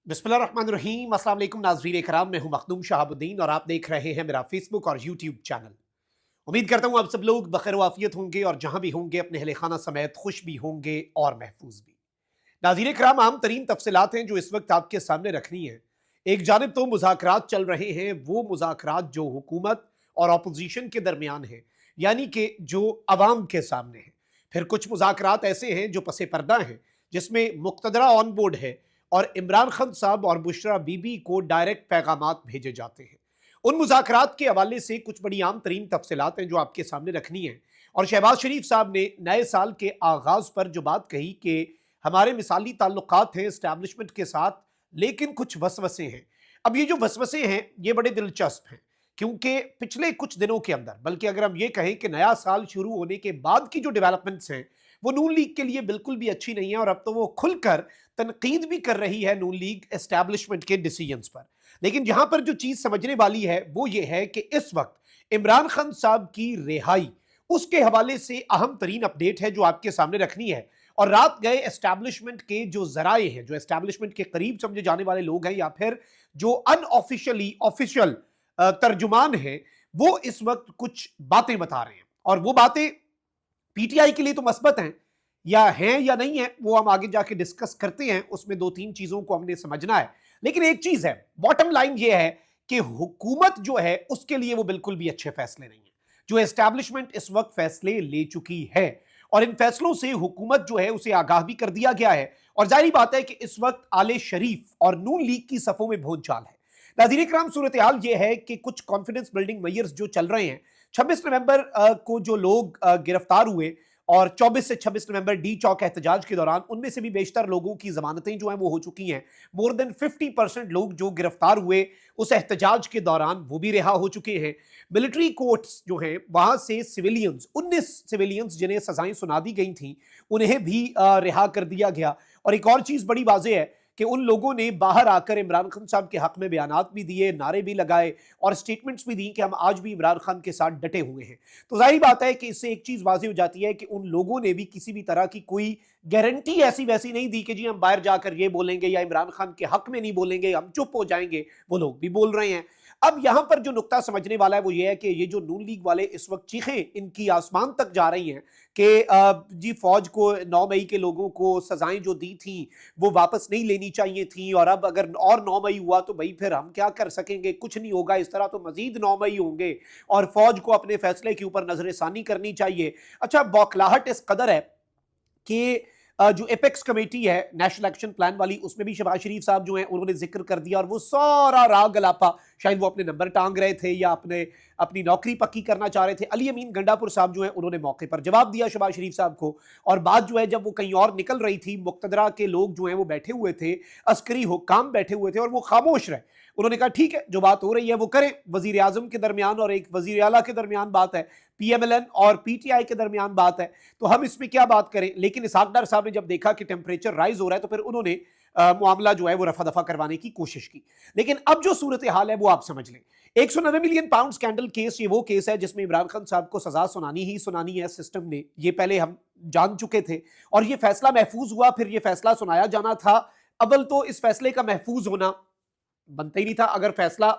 बिस्मिल्लाहिर्रहमानिर्रहीम। अस्सलाम वालेकुम नाज़रीन इकराम, मैं हूं मखदूम शहाबुद्दीन और आप देख रहे हैं मेरा फेसबुक और यूट्यूब चैनल। उम्मीद करता हूं आप सब लोग बखैर वाफियत होंगे और जहां भी होंगे अपने अहले खाना समेत खुश भी होंगे और महफूज भी। नाज़रीन इकराम, आम तरीन तफसीलात हैं जो इस वक्त आपके सामने रखनी है। एक जानिब तो मुज़ाकरात चल रहे हैं, वो मुज़ाकरात जो हुकूमत और अपोजिशन के दरमियान है, यानी कि जो अवाम के सामने है। फिर कुछ मुज़ाकरात ऐसे हैं जो पसे पर्दा हैं, जिसमें मुक़तदरा ऑन बोर्ड है और इमरान खान साहब और बुशरा बीबी को डायरेक्ट पैगामात भेजे जाते हैं। उन मुज़ाकरात के हवाले से कुछ बड़ी आम तरीन तफसीलात हैं जो आपके सामने रखनी है। और शहबाज शरीफ साहब ने नए साल के आगाज़ पर जो बात कही कि हमारे मिसाली ताल्लुकात हैं इस्टेब्लिशमेंट के साथ, लेकिन कुछ वसवसे हैं। अब ये जो वसवसे हैं ये बड़े दिलचस्प हैं, क्योंकि पिछले कुछ दिनों के अंदर, बल्कि अगर हम ये कहें कि नया साल शुरू होने के बाद की जो डेवलपमेंट्स हैं वो नून लीग के लिए बिल्कुल भी अच्छी नहीं है। और अब तो वो खुलकर तनकीद भी कर रही है नून लीग एस्टैब्लिशमेंट के डिसीजंस पर। लेकिन जहां पर जो चीज समझने वाली है वो ये है कि इस वक्त इमरान खान साहब की रिहाई, उसके हवाले से अहम तरीन अपडेट है जो आपके सामने रखनी है। और रात गए एस्टैब्लिशमेंट के जो जराए हैं, जो एस्टैब्लिशमेंट के करीब समझे जाने वाले लोग हैं, या फिर जो अनऑफिशियली ऑफिशियल तर्जुमान हैं, वो इस वक्त कुछ बातें बता रहे हैं। और वो बातें पीटीआई के लिए तो मस्बत हैं या नहीं है, वो हम आगे जाके डिस्कस करते हैं। उसमें दो तीन चीजों को हमने समझना है। लेकिन एक चीज है, बॉटम लाइन ये है कि हुकूमत जो है उसके लिए वो बिल्कुल भी अच्छे फैसले नहीं है जो एस्टैब्लिशमेंट इस वक्त फैसले ले चुकी है। और इन फैसलों से हुकूमत जो है उसे आगाह भी कर दिया गया है। और जाहिर बात है कि इस वक्त आले शरीफ और नून लीग की सफों में भोज चाल है। नाज़रीन इकराम, सूरत हाल ये है कि कुछ कॉन्फिडेंस बिल्डिंग मेजर्स जो चल रहे हैं, 26 नवंबर को जो लोग गिरफ्तार हुए और 24 से 26 नवंबर डी चौक एहतजाज के दौरान, उनमें से भी बेशतर लोगों की जमानतें जो हैं वो हो चुकी हैं। मोर देन 50% लोग जो गिरफ्तार हुए उस एहतजाज के दौरान वो भी रिहा हो चुके हैं। मिलिट्री कोर्ट्स जो हैं वहां से सिविलियंस, 19 सिविलियंस जिन्हें सजाएं सुना दी गई थी, उन्हें भी रिहा कर दिया गया। और एक और चीज बड़ी वाज़ेह है कि उन लोगों ने बाहर आकर इमरान खान साहब के हक में बयानात भी दिए, नारे भी लगाए और स्टेटमेंट्स भी दी कि हम आज भी इमरान खान के साथ डटे हुए हैं। तो जाहिर बात है कि इससे एक चीज वाज़ेह हो जाती है कि उन लोगों ने भी किसी भी तरह की कोई गारंटी ऐसी वैसी नहीं दी कि जी हम बाहर जाकर ये बोलेंगे या इमरान खान के हक में नहीं बोलेंगे, हम चुप हो जाएंगे। वो लोग भी बोल रहे हैं। अब यहां पर जो नुक्ता समझने वाला है वो ये है कि ये जो नून लीग वाले इस वक्त चीखें इनकी आसमान तक जा रही हैं कि जी फौज को 9 मई के लोगों को सजाएं जो दी थी वो वापस नहीं लेनी चाहिए थी, और अब अगर और 9 मई हुआ तो भाई फिर हम क्या कर सकेंगे, कुछ नहीं होगा, इस तरह तो मजीद 9 मई होंगे और फौज को अपने फैसले के ऊपर नजरसानी करनी चाहिए। अच्छा, बौखलाहट इस कदर है कि जो एपेक्स कमेटी है नेशनल एक्शन प्लान वाली, उसमें भी शहबाज शरीफ साहब जो हैं उन्होंने जिक्र कर दिया। और वो सारा राग गलापा, शायद वो अपने नंबर टांग रहे थे या अपनी नौकरी पक्की करना चाह रहे थे। अली अमीन गंडापुर साहब जो हैं उन्होंने मौके पर जवाब दिया शहबाज शरीफ साहब को। और बात जो है जब वो कहीं और निकल रही थी, मुक्तदरा के लोग जो हैं वो बैठे हुए थे, अस्करी हुक्काम बैठे हुए थे और वो खामोश रहे। उन्होंने कहा ठीक है, जो बात हो रही है वो करें। वजीर आजम के दरमियान और एक वजीर आला के दरमियान बात है, पीएमएलएन और पीटीआई के दरमियान बात है, तो हम इसमें क्या बात करें। लेकिन इसहाक डार साहब ने जब देखा कि टेम्परेचर राइज हो रहा है तो फिर उन्होंने मामला जो है वो रफा दफा करवाने की कोशिश की। लेकिन अब जो सूरत हाल है वो आप समझ लें। 190 मिलियन पाउंड स्कैंडल केस, ये वो केस है जिसमें इमरान खान साहब को सजा सुनानी ही सुनानी है सिस्टम ने, ये पहले हम जान चुके थे। और ये फैसला महफूज हुआ, फिर ये फैसला सुनाया जाना था। अव्वल तो इस फैसले का महफूज होना बनता ही नहीं था। अगर फैसला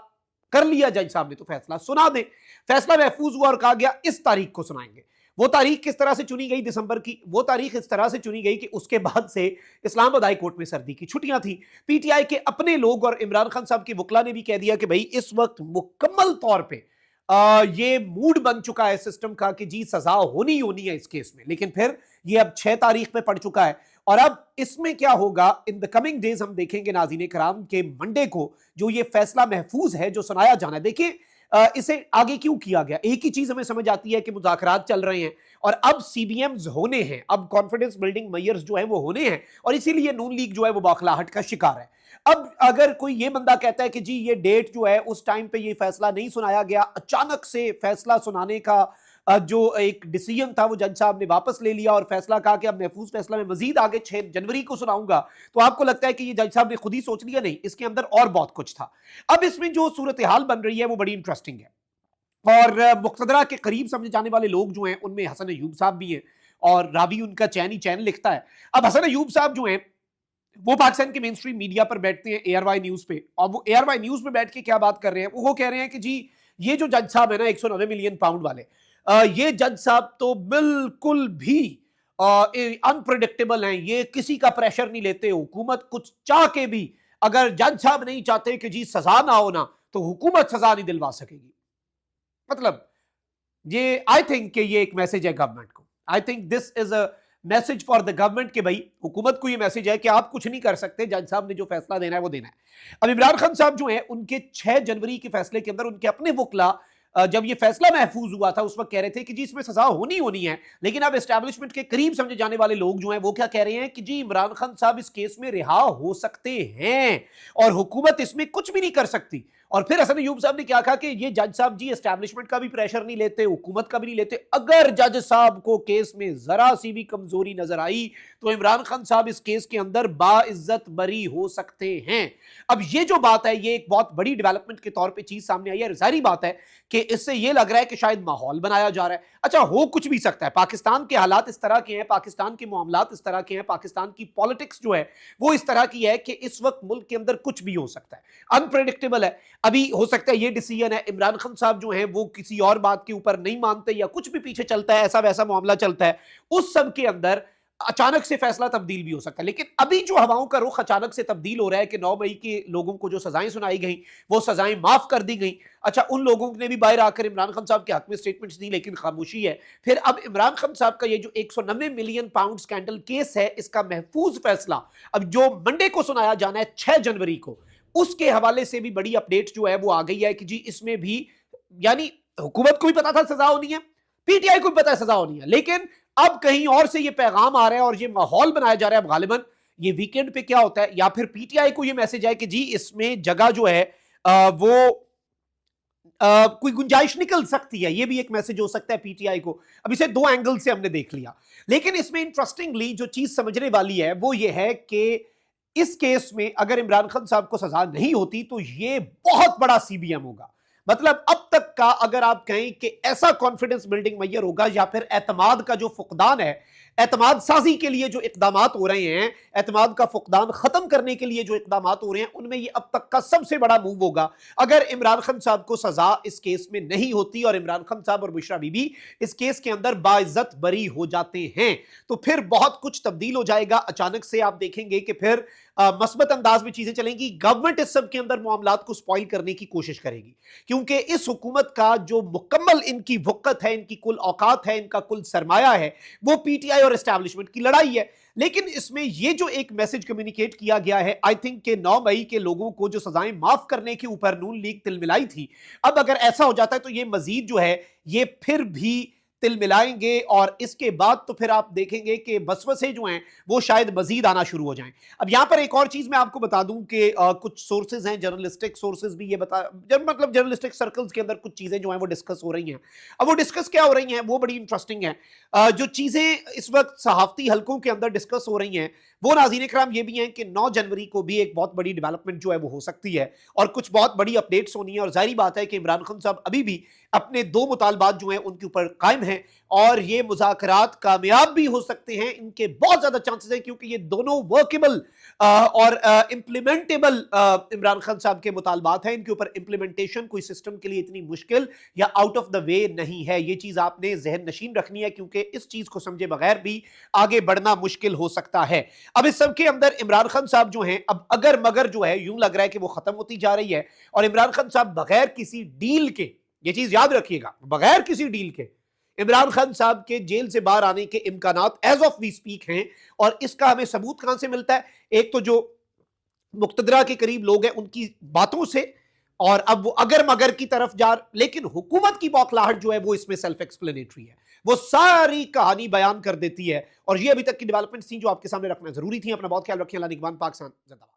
कर लिया जज साहब ने तो फैसला सुना दे। फैसला महफूज हुआ और कहा गया इस तारीख को सुनाएंगे। वो तारीख किस तरह से चुनी गई दिसंबर की, वो तारीख इस तरह से चुनी गई कि उसके बाद से इस्लामाबाद हाई कोर्ट में सर्दी की छुट्टियां थी। पीटीआई के अपने लोग और इमरान खान साहब के वकला ने भी कह दिया कि भाई इस वक्त मुकम्मल तौर पे ये मूड बन चुका है सिस्टम का कि जी सजा होनी होनी है इस केस में। लेकिन फिर ये अब 6 तारीख में पड़ चुका है और अब इसमें क्या होगा इन द कमिंग डेज हम देखेंगे नाज़रीन कराम के मंडे को जो ये फैसला महफूज है जो सुनाया जाना है। देखिए इसे आगे क्यों किया गया, एक ही चीज हमें समझ आती है कि मुज़ाकरात चल रहे हैं और अब सीबीएम्स होने हैं, अब कॉन्फिडेंस बिल्डिंग मेयर्स जो है वो होने हैं और इसीलिए नून लीग जो है वो बौखलाहट का शिकार है। अब अगर कोई ये बंदा कहता है कि जी ये डेट जो है उस टाइम पे ये फैसला नहीं सुनाया गया, अचानक से फैसला सुनाने का जो एक डिसीजन था वो जज साहब ने वापस ले लिया और फैसला कहा कि अब महफूज फैसला मैं मजीद आगे 6 जनवरी को सुनाऊंगा, तो आपको लगता है कि ये जज साहब ने खुद ही सोच लिया? नहीं, इसके अंदर और बहुत कुछ था। अब इसमें जो सूरत हाल बन रही है वो बड़ी इंटरेस्टिंग है और मुक्तदरा के करीब समझे जाने वाले लोग जो हैं उनमें हसन अयूब साहब भी हैं और रावी उनका चैन ही चैन लिखता है। अब हसन अयूब साहब जो हैं वो पाकिस्तान के मेन स्ट्रीम मीडिया पर बैठते हैं एआरवाई न्यूज पे, और वो एआरवाई न्यूज पे बैठ के क्या बात कर रहे हैं, वो कह रहे हैं कि जी ये जो जज साहब है ना 190 मिलियन पाउंड वाले, ये जज साहब तो बिल्कुल भी अनप्रिडिक्टेबल हैं, ये किसी का प्रेशर नहीं लेते, हुकूमत कुछ चाह के भी अगर जज साहब नहीं चाहते कि जी सजा ना हो ना, तो हुकूमत सजा नहीं दिलवा सकेगी। मतलब ये आई थिंक कि ये एक मैसेज है गवर्नमेंट को। I think this is a message for the government कि भाई हुकूमत को ये मैसेज है कि आप कुछ नहीं कर सकते, जज साहब ने जो फैसला देना है वो देना है। अब इमरान खान साहब जो हैं उनके 6 जनवरी के फैसले के अंदर उनके अपने वकला जब ये फैसला महफूज हुआ था उस वक्त कह रहे थे कि जी इसमें सजा होनी है, लेकिन अब एस्टैब्लिशमेंट के करीब समझे जाने वाले लोग जो हैं वो क्या कह रहे हैं कि जी इमरान खान साहब इस केस में रिहा हो सकते हैं और हुकूमत इसमें कुछ भी नहीं कर सकती। और फिर हसन अय्यूब साहब ने क्या कहा कि ये जज साहब जी एस्टैब्लिशमेंट का भी प्रेशर नहीं लेते, हुकूमत का भी नहीं लेते, अगर जज साहब को केस में जरा सी भी कमजोरी नजर आई तो इमरान खान साहब इस केस के अंदर बाइज्जत बरी हो सकते हैं। अब ये जो बात है ये एक बहुत बड़ी डेवलपमेंट के तौर पे चीज सामने आई है। जाहिर बात है कि इससे ये लग रहा है कि शायद माहौल बनाया जा रहा है। अच्छा, हो कुछ भी सकता है, पाकिस्तान के हालात इस तरह के हैं, पाकिस्तान के मामलात इस तरह के हैं, पाकिस्तान की पॉलिटिक्स जो है वो इस तरह की है कि इस वक्त मुल्क के अंदर कुछ भी हो सकता है, अनप्रेडिक्टेबल है। अभी हो सकता है ये डिसीजन है, इमरान खान साहब जो हैं वो किसी और बात के ऊपर नहीं मानते या कुछ भी पीछे चलता है, ऐसा वैसा मामला चलता है, उस सब के अंदर अचानक से फैसला तब्दील भी हो सकता है। लेकिन अभी जो हवाओं का रुख अचानक से तब्दील हो रहा है कि 9 मई के लोगों को जो सजाएं सुनाई गई वो सजाएं माफ कर दी गई। अच्छा, उन लोगों ने भी बाहर आकर इमरान खान साहब के हक में स्टेटमेंट्स दी लेकिन खामोशी है। फिर अब इमरान खान साहब का ये जो 190 मिलियन पाउंड स्कैंडल केस है इसका महफूज फैसला अब जो मंडे को सुनाया जाना है 6 जनवरी को, उसके हवाले से भी बड़ी अपडेट जो है वो आ गई है कि जी इसमें भी यानी हुकूमत को भी पता था सजा होनी है, पीटीआई को भी पता है सजा होनी है, लेकिन अब कहीं और से ये पैगाम आ रहा है और ये माहौल बनाया जा रहा है। अब गालिबन ये वीकेंड पे क्या होता है, या फिर पीटीआई को ये मैसेज है कि जी इसमें जगह जो है वो कोई गुंजाइश निकल सकती है, ये भी एक मैसेज हो सकता है पीटीआई को। अब इसे 2 एंगल से हमने देख लिया, लेकिन इसमें इंटरेस्टिंगली जो चीज समझने वाली है वो ये है कि इस केस में अगर इमरान खान साहब को सजा नहीं होती तो ये बहुत बड़ा सीबीएम होगा। मतलब अब तक का अगर आप कहें कि ऐसा कॉन्फिडेंस बिल्डिंग मैयर होगा या फिर एतमाद का जो फुकदान है, एतमाद साजी के लिए जो इकदामात हो रहे हैं, एतमाद का फुकदान खत्म करने के लिए जो इकदामात हो रहे हैं, उनमें ये अब तक का सबसे बड़ा मूव होगा। अगर इमरान खान साहब को सजा इस केस में नहीं होती और इमरान खान साहब और बुशरा बीबी इस केस के अंदर बाइज्जत बरी हो जाते हैं तो फिर बहुत कुछ तब्दील हो जाएगा। अचानक से आप देखेंगे कि फिर मस्बत अंदाज में चीजें चलेंगी। गवर्नमेंट इस सब के अंदर मामलात को स्पॉइल करने की कोशिश करेगी क्योंकि इस हुकूमत का जो मुकम्मल इनकी वक़्त है, इनकी कुल औकात है, इनका कुल सरमाया है, वो पीटीआई और एस्टैब्लिशमेंट की लड़ाई है। लेकिन इसमें ये जो एक मैसेज कम्युनिकेट किया गया है, आई थिंक कि 9 मई के लोगों को जो सजाएं माफ करने के ऊपर नून लीग तिलमिलाई थी, अब अगर ऐसा हो जाता है तो ये मजीद जो है ये फिर भी तिल मिलाएंगे और इसके बाद तो फिर आप देखेंगे कि वसवसे जो हैं वो शायद मजीद आना शुरू हो जाएं। अब यहां पर एक और चीज मैं आपको बता दूं कि कुछ सोर्सेज हैं, जर्नलिस्टिक सोर्सेज भी ये मतलब जर्नलिस्टिक सर्कल्स के अंदर कुछ चीजें जो हैं वो डिस्कस हो रही हैं। अब वो डिस्कस क्या हो रही हैं वो बड़ी इंटरेस्टिंग है। जो चीजें इस वक्त सहाफती हलकों के अंदर डिस्कस हो रही हैं वो नाज़रीन इकराम ये भी हैं कि 9 जनवरी को भी एक बहुत बड़ी डेवलपमेंट जो है वो हो सकती है और कुछ बहुत बड़ी अपडेट्स होनी है। और जाहिर बात है कि इमरान खान साहब अभी भी अपने 2 मुतालबात जो हैं उनके ऊपर कायम हैं और ये मुज़ाकरात कामयाब भी हो सकते हैं। इनके बहुत ज्यादा चांसेस हैं क्योंकि ये दोनों वर्केबल और इम्प्लीमेंटेबल इमरान खान साहब के मुतालबात हैं। इनके ऊपर इम्प्लीमेंटेशन कोई सिस्टम के लिए इतनी मुश्किल या आउट ऑफ द वे नहीं है। ये चीज आपने जहन नशीन रखनी है क्योंकि इस चीज को समझे बगैर भी आगे बढ़ना मुश्किल हो सकता है। अब इस सब के अंदर इमरान खान साहब जो हैं अब अगर मगर जो है यूं लग रहा है कि वो खत्म होती जा रही है और इमरान खान साहब बगैर किसी डील के, ये चीज याद रखिएगा, बगैर किसी डील के इमरान खान साहब के जेल से बाहर आने के इम्कानात एज ऑफ वी स्पीक हैं। और इसका हमें सबूत कहां से मिलता है? एक तो जो मुक्तदरा के करीब लोग हैं उनकी बातों से, और अब वो अगर मगर की तरफ जा, लेकिन हुकूमत की बौखलाहट जो है वो इसमें सेल्फ एक्सप्लेनेटरी है, वो सारी कहानी बयान कर देती है। और ये अभी तक की डेवलपमेंट्स थी जो आपके सामने रखना जरूरी थी। अपना बहुत ख्याल रखिए। अल्लाह निगहबान। पाकिस्तान जिंदाबाद।